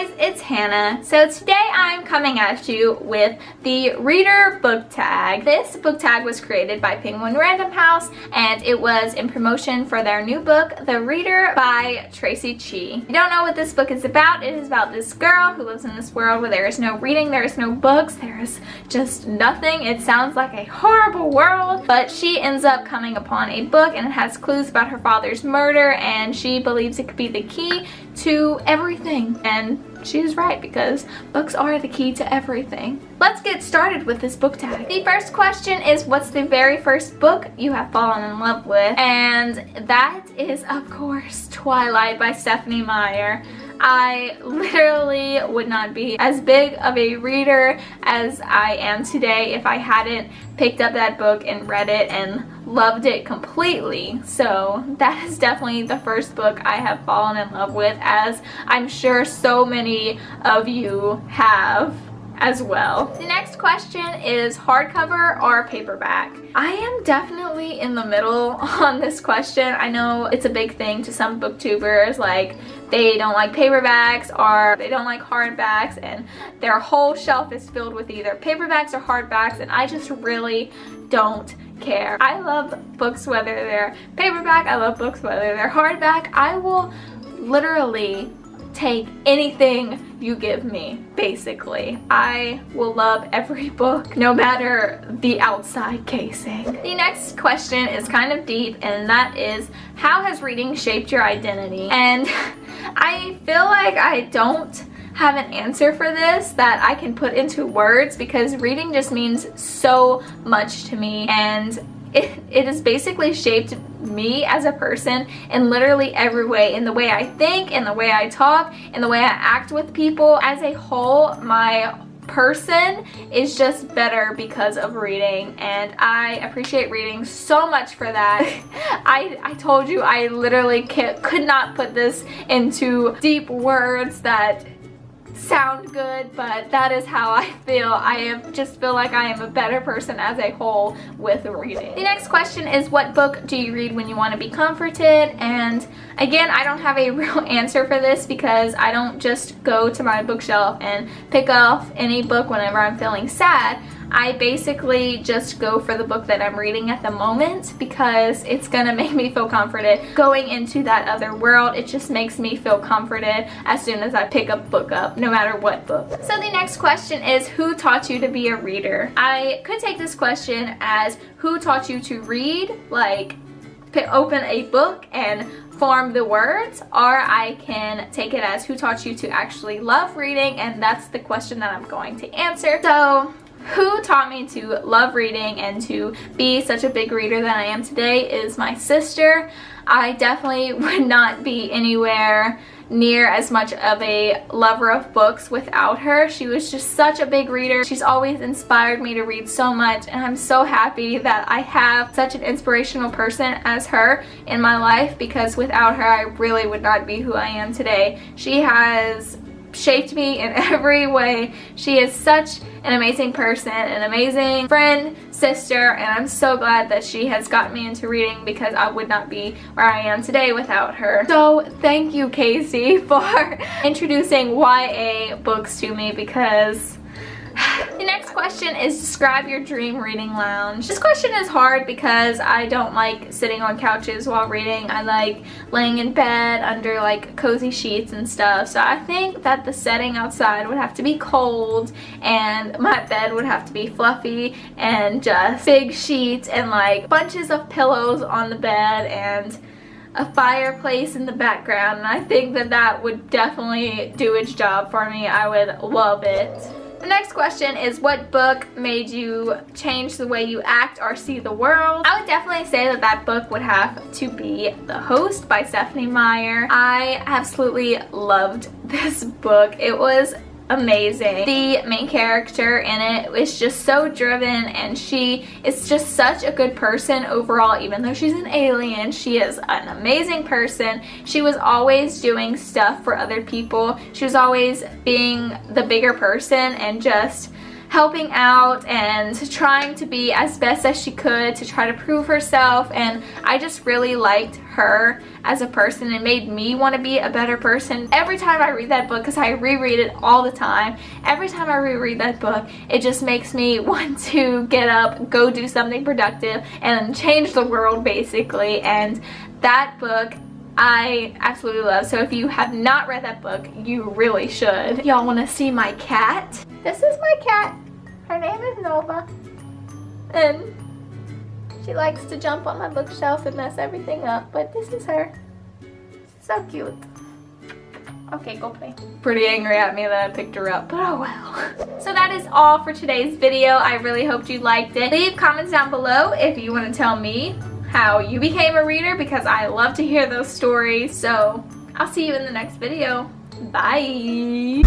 guys, it's Hannah. So today I'm coming at you with the reader book tag. This book tag was created by Penguin Random House and it was in promotion for their new book, The Reader by Traci Chee. If you don't know what this book is about, it is about this girl who lives in this world where there is no reading, there is no books, there is just nothing. It sounds like a horrible world, but she ends up coming upon a book and it has clues about her father's murder and she believes it could be the key to everything. And she is right, because books are the key to everything. Let's get started with this book tag. The first question is, what's the very first book you have fallen in love with? And that is, of course, Twilight by Stephenie Meyer. I literally would not be as big of a reader as I am today if I hadn't picked up that book and read it and loved it completely. So that is definitely the first book I have fallen in love with, as I'm sure so many of you have as well. The next question is hardcover or paperback? I am definitely in the middle on this question. I know it's a big thing to some booktubers, like they don't like paperbacks or they don't like hardbacks and their whole shelf is filled with either paperbacks or hardbacks, and I just really don't care. I love books whether they're paperback, I love books whether they're hardback. I will literally take anything you give me, basically. I will love every book, no matter the outside casing. The next question is kind of deep, and that is, how has reading shaped your identity? And I feel like I don't have an answer for this that I can put into words, because reading just means so much to me, and it has basically shaped me as a person in literally every way, in the way I think, in the way I talk, in the way I act with people. As a whole, my person is just better because of reading, and I appreciate reading so much for that. I told you I literally could not put this into deep words that sound good, but that is how I feel. Just feel like I am a better person as a whole with reading. The next question is, what book do you read when you want to be comforted? And again, I don't have a real answer for this, because I don't just go to my bookshelf and pick off any book whenever I'm feeling sad. I basically just go for the book that I'm reading at the moment, because it's gonna make me feel comforted going into that other world. It just makes me feel comforted as soon as I pick a book up, no matter what book. So the next question is, who taught you to be a reader? I could take this question as, who taught you to read, like open a book and form the words, or I can take it as, who taught you to actually love reading, and that's the question that I'm going to answer. So who taught me to love reading and to be such a big reader that I am today is my sister. I definitely would not be anywhere near as much of a lover of books without her. She was just such a big reader. She's always inspired me to read so much, and I'm so happy that I have such an inspirational person as her in my life, because without her I really would not be who I am today. She has shaped me in every way. She is such an amazing person, an amazing friend, sister, and I'm so glad that she has gotten me into reading, because I would not be where I am today without her. So thank you, Casey, for introducing YA books to me, because the next question is, describe your dream reading lounge. This question is hard because I don't like sitting on couches while reading. I like laying in bed under like cozy sheets and stuff. So I think that the setting outside would have to be cold, and my bed would have to be fluffy and just big sheets and like bunches of pillows on the bed and a fireplace in the background. And I think that that would definitely do its job for me. I would love it. The next question is, what book made you change the way you act or see the world? I would definitely say that that book would have to be The Host by Stephenie Meyer. I absolutely loved this book. It was amazing. The main character in it is just so driven, and she is just such a good person overall. Even though she's an alien, she is an amazing person. She was always doing stuff for other people. She was always being the bigger person and just helping out and trying to be as best as she could to try to prove herself, and I just really liked her as a person. It made me want to be a better person. Every time I read that book, because I reread it all the time, every time I reread that book, it just makes me want to get up, go do something productive, and change the world basically. And that book I absolutely love. So if you have not read that book, you really should. Y'all want to see my cat? This is my cat. Her name is Nova. And she likes to jump on my bookshelf and mess everything up. But this is her. She's so cute. Okay, go play. Pretty angry at me that I picked her up, but oh well. So that is all for today's video. I really hoped you liked it. Leave comments down below if you want to tell me how you became a reader, because I love to hear those stories. So I'll see you in the next video. Bye.